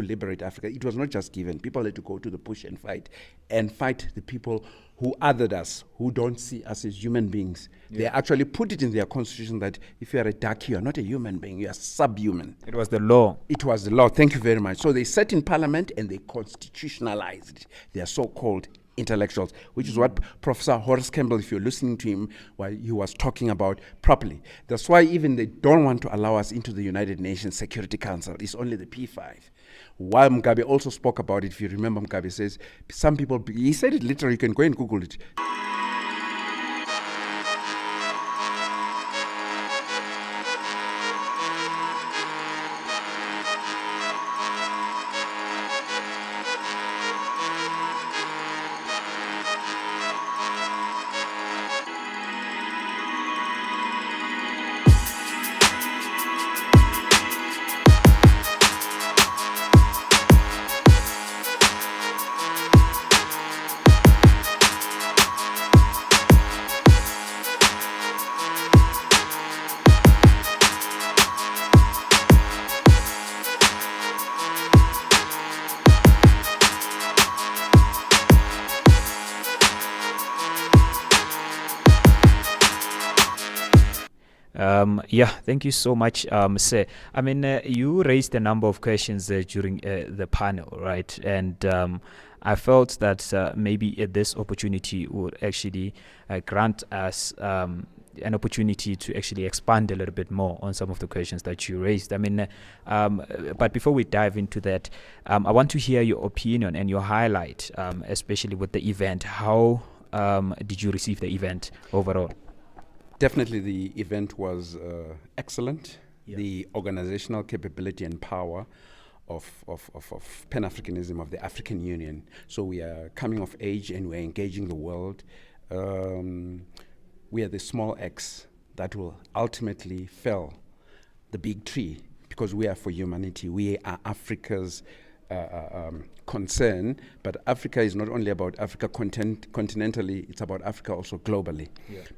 to liberate Africa, it was not just given. People had to go to the bush and fight the people who othered us, who don't see us as human beings. They actually put it in their constitution that if you are a dark, you are not a human being, you are subhuman. It was the law. It was the law. Thank you very much. So they sat in parliament and they constitutionalized their so-called intellectuals, which is what Professor Horace Campbell, if you're listening to him while he was talking about properly. That's why even they don't want to allow us into the United Nations Security Council. It's only the P5. While Mcube also spoke about it, if you remember, Mcube says, some people, he said it literally, you can go and Google it. Thank you so much, sir. I mean, you raised a number of questions during the panel, right? And I felt that maybe this opportunity would actually grant us an opportunity to actually expand a little bit more on some of the questions that you raised. I mean, but before we dive into that, I want to hear your opinion and your highlight, especially with the event. How did you receive the event overall? Definitely the event was excellent. The organizational capability and power of Pan-Africanism, of the African Union. So we are coming of age and we're engaging the world. We are the small X that will ultimately fell the big tree, because we are for humanity. We are Africa's concern, but Africa is not only about Africa continentally, it's about Africa also globally,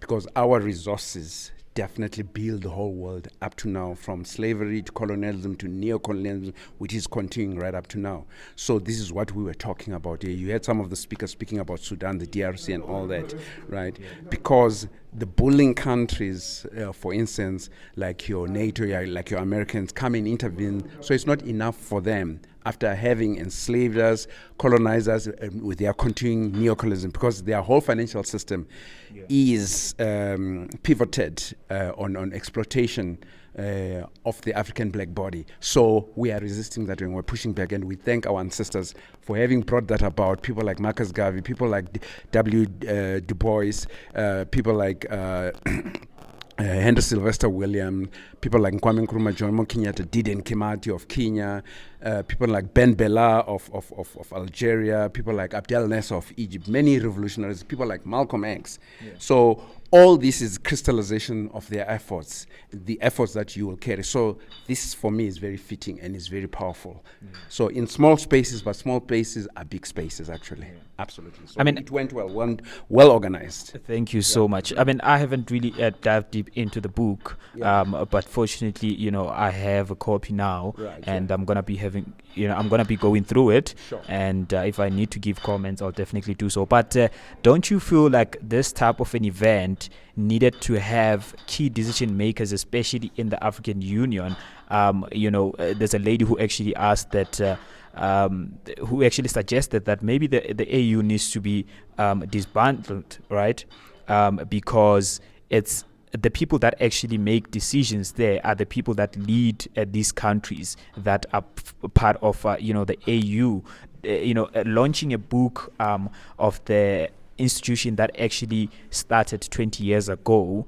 because our resources definitely build the whole world up to now, from slavery to colonialism to neo-colonialism, which is continuing right up to now. So this is what we were talking about here. You had some of the speakers speaking about Sudan, the DRC and all that, right? Because the bullying countries, for instance, like your NATO, like your Americans, come and intervene. So it's not enough for them after having enslaved us, colonized us with their continuing neocolonialism, because their whole financial system is pivoted on exploitation of the African black body. So we are resisting that and we're pushing back, and we thank our ancestors for having brought that about. People like Marcus Garvey, people like W. Du Bois, people like Henry Sylvester Williams, people like Kwame Nkrumah, Jomo Kenyatta, Dedan Kimathi of Kenya, people like Ben Bella of Algeria, people like Abdel Nasser of Egypt, many revolutionaries, people like Malcolm X. So all this is crystallization of their efforts, the efforts that you will carry. So this, for me, is very fitting and is very powerful. So in small spaces, but small spaces are big spaces, actually. Absolutely. So I mean, it went well organized. Thank you so much. I mean, I haven't really dived deep into the book, but fortunately, I have a copy now, and I'm gonna be having, I'm gonna be going through it, and if I need to give comments, I'll definitely do so. But don't you feel like this type of an event needed to have key decision makers, especially in the African Union? There's a lady who actually asked that. Who actually suggested that maybe the AU needs to be disbanded, right? Because it's the people that actually make decisions there are the people that lead these countries that are part of, the AU. Launching a book of the institution that actually started 20 years ago,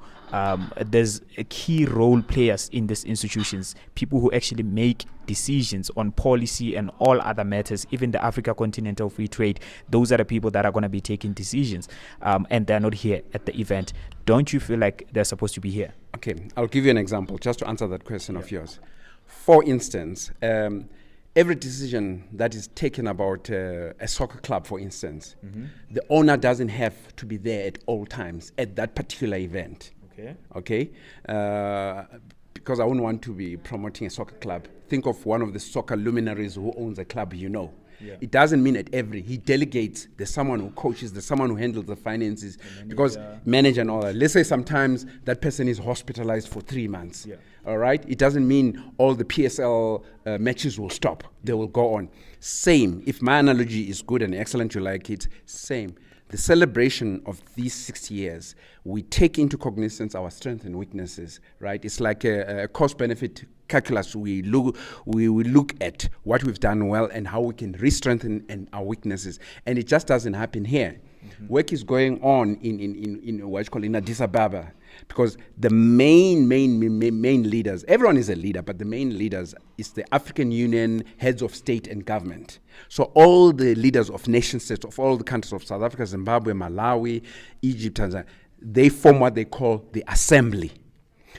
there's a key role players in these institutions, people who actually make decisions on policy and all other matters, even the Africa Continental Free Trade. Those are the people that are going to be taking decisions, and they're not here at the event. Don't you feel like they're supposed to be here? Okay, I'll give you an example just to answer that question of yours. For instance, every decision that is taken about a soccer club, for instance, the owner doesn't have to be there at all times at that particular event. Okay. because I wouldn't want to be promoting a soccer club. Think of one of the soccer luminaries who owns a club, Yeah. It doesn't mean he delegates. There's someone who coaches, there's someone who handles the finances, because manager and all that. Let's say sometimes that person is hospitalized for 3 months. Yeah. All right? It doesn't mean all the PSL matches will stop. They will go on. Same. If my analogy is good and excellent, you like it, same. The celebration of these 6 years, we take into cognizance our strengths and weaknesses, right? It's like a cost-benefit calculus. We look at what we've done well and how we can re-strengthen our weaknesses. And it just doesn't happen here. Mm-hmm. Work is going on in what you call in Addis Ababa, because the main leaders, everyone is a leader, but the main leaders is the African Union heads of state and government. So all the leaders of nation states of all the countries of South Africa, Zimbabwe, Malawi, Egypt, Tanzania, they form what they call the assembly,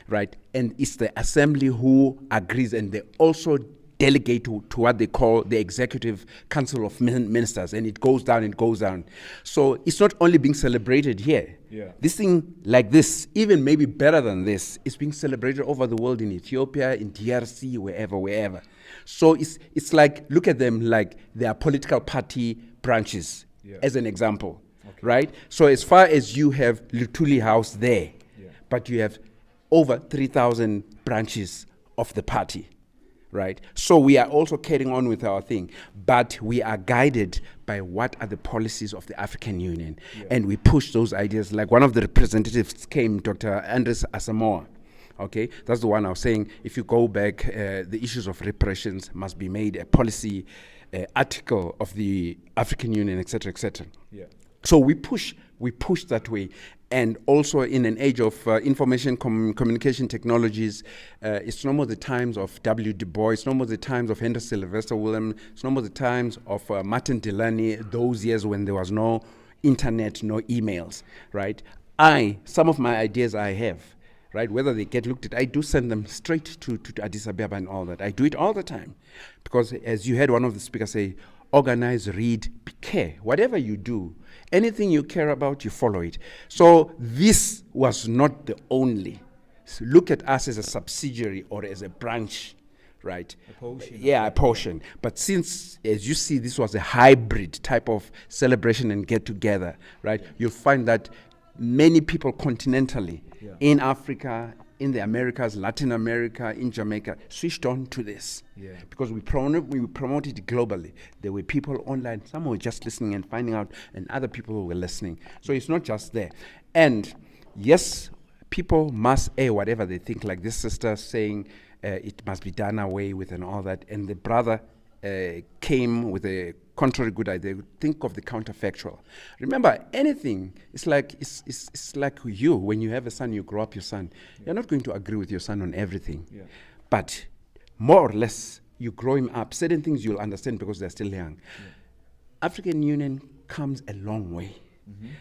right? And it's the assembly who agrees, and they also delegate to what they call the executive council of ministers, and it goes down. So it's not only being celebrated here. Yeah. This thing like this, even maybe better than this, is being celebrated over the world, in Ethiopia, in DRC, wherever. So it's like, look at them like they are political party branches, as an example, right? So as far as you have Luthuli House there, but you have over 3,000 branches of the party. Right. So we are also carrying on with our thing, but we are guided by what are the policies of the African Union, and we push those ideas. Like one of the representatives came, Dr. Andres Asamoah. Okay, that's the one I was saying. If you go back, the issues of reparations must be made a policy article of the African Union, etc., etc. Yeah. So we push that way. And also in an age of information communication technologies, it's no more the times of W. Du Bois, it's no more the times of Henry Sylvester Williams, it's no more the times of Martin Delaney, those years when there was no internet, no emails, right? Some of my ideas I have, right, whether they get looked at, I do send them straight to Addis Ababa and all that. I do it all the time. Because as you heard one of the speakers say, organize, read, care. Whatever you do, anything you care about, you follow it. So this was not the only. So look at us as a subsidiary or as a branch, right? A portion. Yeah, a portion. But since, as you see, this was a hybrid type of celebration and get together, right? You'll find that many people continentally, in Africa, in the Americas, Latin America, in Jamaica, switched on to this. Yeah. Because we promoted it globally. There were people online, some were just listening and finding out, and other people were listening. So it's not just there. And yes, people must air whatever they think, like this sister saying it must be done away with and all that. And the brother came with a contrary good idea. Think of the counterfactual. Remember, anything, it's like you, when you have a son, you grow up your son. You're not going to agree with your son on everything. Yeah. But more or less, you grow him up. Certain things you'll understand because they're still young. Yeah. African Union comes a long way,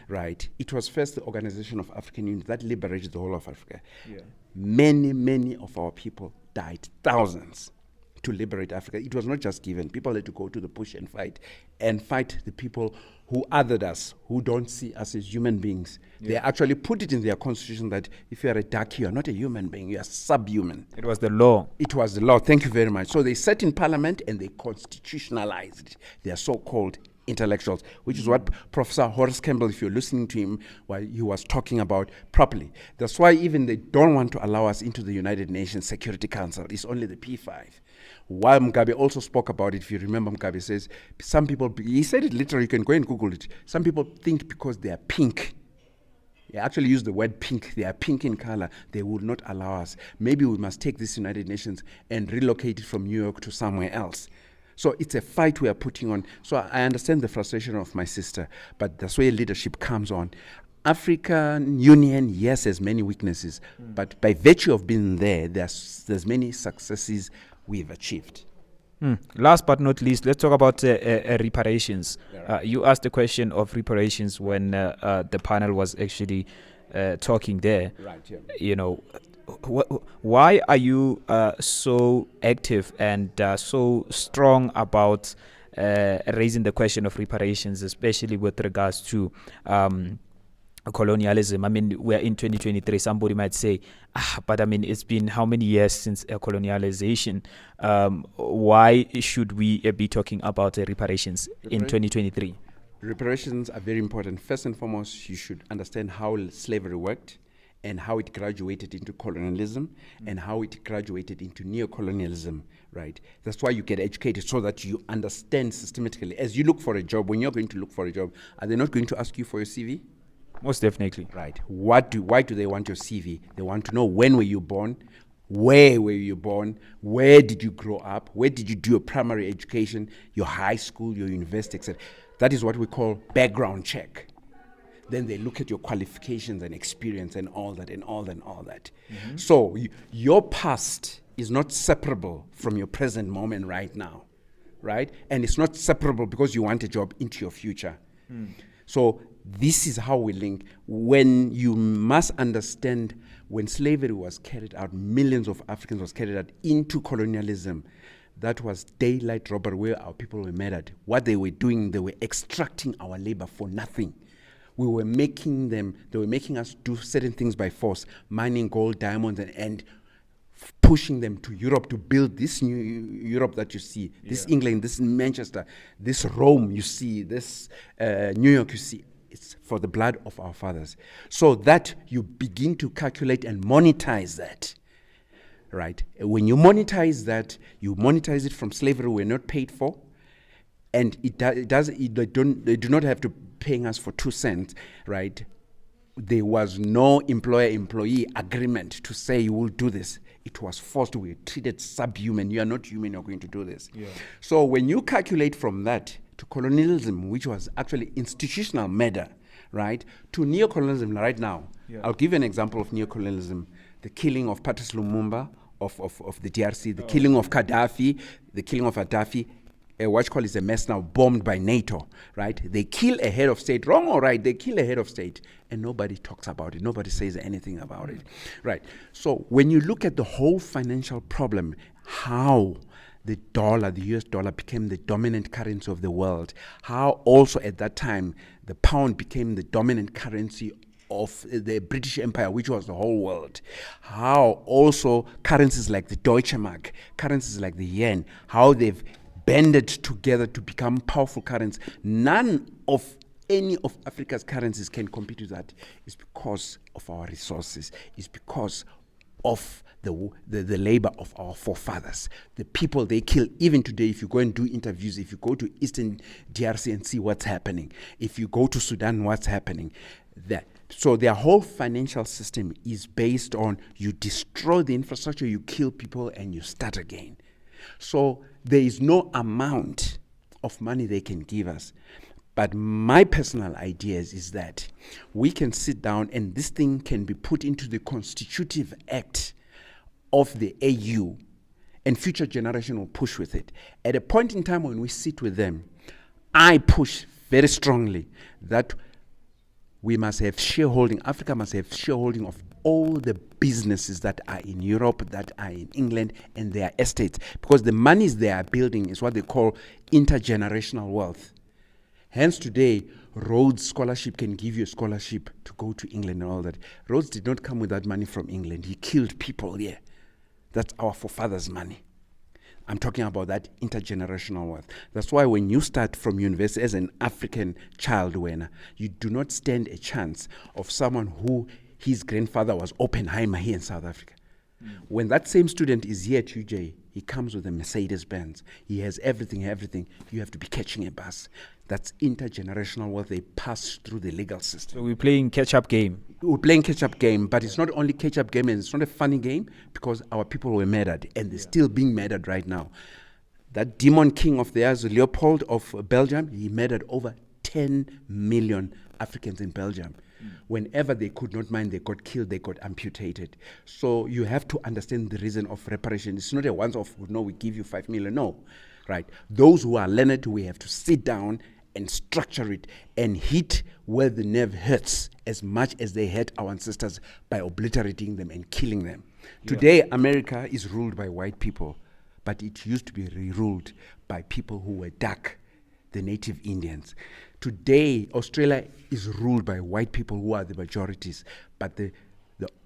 right? It was first the Organization of African Union that liberated the whole of Africa. Yeah. Many of our people died, thousands, to liberate Africa. It was not just given. People had to go to the bush and fight the people who othered us, who don't see us as human beings. Yeah. They actually put it in their constitution that if you are a dark, you are not a human being, you are subhuman. It was the law. It was the law. Thank you very much. So they sat in parliament and they constitutionalized their so-called intellectuals, which is what Professor Horace Campbell, if you're listening to him, while he was talking about properly. That's why even they don't want to allow us into the United Nations Security Council. It's only the P5. While Mcube also spoke about it, if you remember, Mcube says, some people, he said it literally, you can go and Google it. Some people think because they are pink, they actually use the word pink, they are pink in color, they will not allow us. Maybe we must take this United Nations and relocate it from New York to somewhere else. So it's a fight we are putting on. So I understand the frustration of my sister, but that's where leadership comes on. African Union, yes, has many weaknesses, but by virtue of being there, there's many successes we've achieved. Last but not least, let's talk about reparations. You asked the question of reparations when the panel was actually talking there. Right, yeah. You know, why are you so active and so strong about raising the question of reparations, especially with regards to colonialism. I mean, we're in 2023. Somebody might say, but I mean, it's been how many years since colonialization? Why should we be talking about reparations in 2023? Reparations are very important. First and foremost, you should understand how slavery worked and how it graduated into colonialism and how it graduated into neocolonialism, right? That's why you get educated, so that you understand systematically. As you look for a job, when you're going to look for a job, are they not going to ask you for your CV? Most definitely. Right. Why do they want your CV? They want to know, when were you born? Where were you born? Where did you grow up? Where did you do your primary education, your high school, your university, etc.? That is what we call background check. Then they look at your qualifications and experience and all that and all that and all that. Mm-hmm. So your past is not separable from your present moment right now, right? And it's not separable because you want a job into your future. So this is how we link. When you must understand, when slavery was carried out, millions of Africans was carried out into colonialism. That was daylight robbery, where our people were murdered. What they were doing, they were extracting our labor for nothing. They were making us do certain things by force, mining gold, diamonds, and pushing them to Europe to build this new Europe that you see, this England, this Manchester, this Rome you see, this New York you see. It's for the blood of our fathers. So that you begin to calculate and monetize that, right? When you monetize that, you monetize it from slavery we're not paid for, and they do not have to paying us for 2 cents, right? There was no employer-employee agreement to say you will do this. It was forced. We were treated subhuman. You are not human, you're going to do this. Yeah. So when you calculate from that to colonialism, which was actually institutional murder, right, to neocolonialism right now, I'll give you an example of neocolonialism. The killing of Patrice Lumumba of the DRC, the killing of Gaddafi, the killing of Gaddafi, what you call is a mess now, bombed by NATO, right? They kill a head of state, wrong or right, they kill a head of state, and nobody talks about it. Nobody says anything about it, right? So when you look at the whole financial problem, how the dollar, the US dollar, became the dominant currency of the world, how also at that time the pound became the dominant currency of the British Empire, which was the whole world, how also currencies like the Deutsche Mark, currencies like the yen, how they've banded together to become powerful currencies. None of any of Africa's currencies can compete with that. It's because of our resources. It's because of the labor of our forefathers. The people they kill, even today, if you go and do interviews, if you go to Eastern DRC and see what's happening, if you go to Sudan, what's happening, so their whole financial system is based on you destroy the infrastructure, you kill people, and you start again. So there is no amount of money they can give us. But my personal ideas is that we can sit down and this thing can be put into the constitutive act of the AU, and future generation will push with it. At a point in time when we sit with them, I push very strongly that we must have shareholding. Africa must have shareholding of all the businesses that are in Europe, that are in England, and their estates. Because the monies they are building is what they call intergenerational wealth. Hence today, Rhodes Scholarship can give you a scholarship to go to England and all that. Rhodes did not come with that money from England. He killed people here. That's our forefathers' money. I'm talking about that intergenerational wealth. That's why when you start from university as an African child, you do not stand a chance of someone who his grandfather was Oppenheimer here in South Africa. When that same student is here at UJ, he comes with a Mercedes-Benz. He has everything. You have to be catching a bus. That's intergenerational wealth. They pass through the legal system. So we're playing catch-up game. We're playing catch-up game, but it's not only catch-up game, and it's not a funny game because our people were murdered, and they're still being murdered right now. That demon king of theirs, Leopold of Belgium, he murdered over 10 million Africans in Belgium. Whenever they could not mine, they got killed, they got amputated. So you have to understand the reason of reparation. It's not a once-off, no, we give you 5 million, no. Right? Those who are learned, we have to sit down and structure it and hit where the nerve hurts as much as they hurt our ancestors by obliterating them and killing them. Yeah. Today, America is ruled by white people, but it used to be ruled by people who were dark. the native Indians. Today, Australia is ruled by white people who are the majorities, but the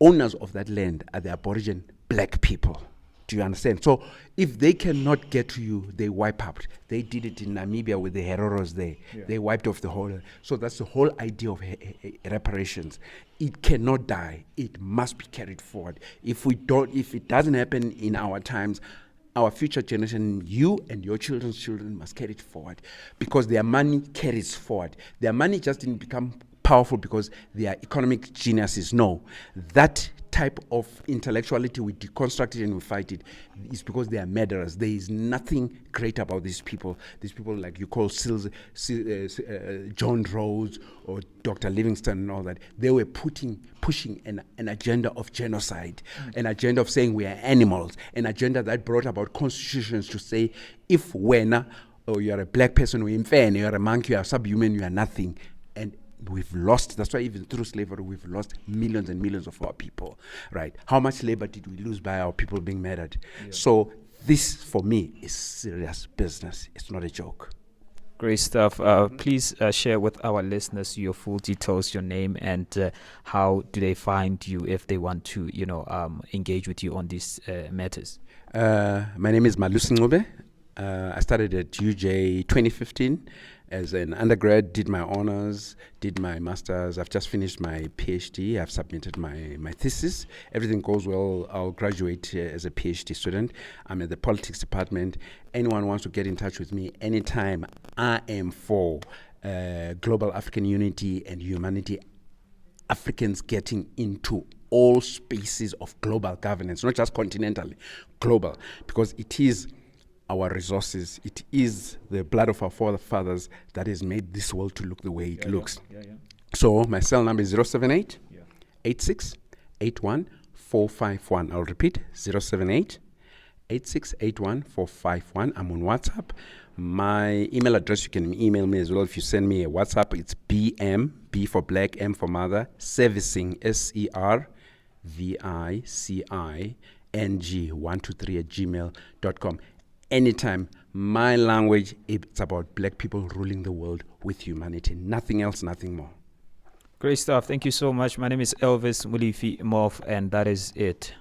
owners of that land are the Aboriginal black people. Do you understand? So if they cannot get to you, they wipe out. They did it in Namibia with the Heroros there. Yeah. They wiped off the whole. So that's the whole idea of reparations. It cannot die. It must be carried forward. If it doesn't happen in our times, our future generation, you and your children's children must carry it forward, because their money carries forward. Their money just didn't become powerful because they are economic geniuses. No, that type of intellectuality, we deconstruct it and we fight it, is because they are murderers. There is nothing great about these people. These people, like you call John Rhodes or Dr. Livingston and all that, they were pushing an agenda of genocide, an agenda of saying we are animals, an agenda that brought about constitutions to say, if when you are a black person, you're you are a monkey, you are subhuman, you are nothing. And we've lost, that's why even through slavery, we've lost millions and millions of our people, right? How much labor did we lose by our people being murdered? Yeah. So this, for me, is serious business. It's not a joke. Great stuff. Please share with our listeners your full details, your name, and how do they find you if they want to, engage with you on these matters. My name is Malusi Mcube. I started at UJ 2015 as an undergrad, did my honors, did my masters. I've just finished my PhD. I've submitted my thesis. Everything goes well, I'll graduate as a PhD student. I'm at the politics department. Anyone wants to get in touch with me anytime, I am for global African unity and humanity. Africans getting into all spaces of global governance, not just continentally, global, because it is our resources, it is the blood of our forefathers that has made this world to look the way it looks. So my cell number is 078 86 81 451. I'll repeat, 078 86 81 451. I'm on WhatsApp. My email address, you can email me as well if you send me a WhatsApp. It's BM, B for black, M for mother, servicing, SERVICING123@gmail.com. Anytime. My language, it's about black people ruling the world with humanity. Nothing else, nothing more. Great stuff. Thank you so much. My name is Elvis Mulifi Moff, and that is it.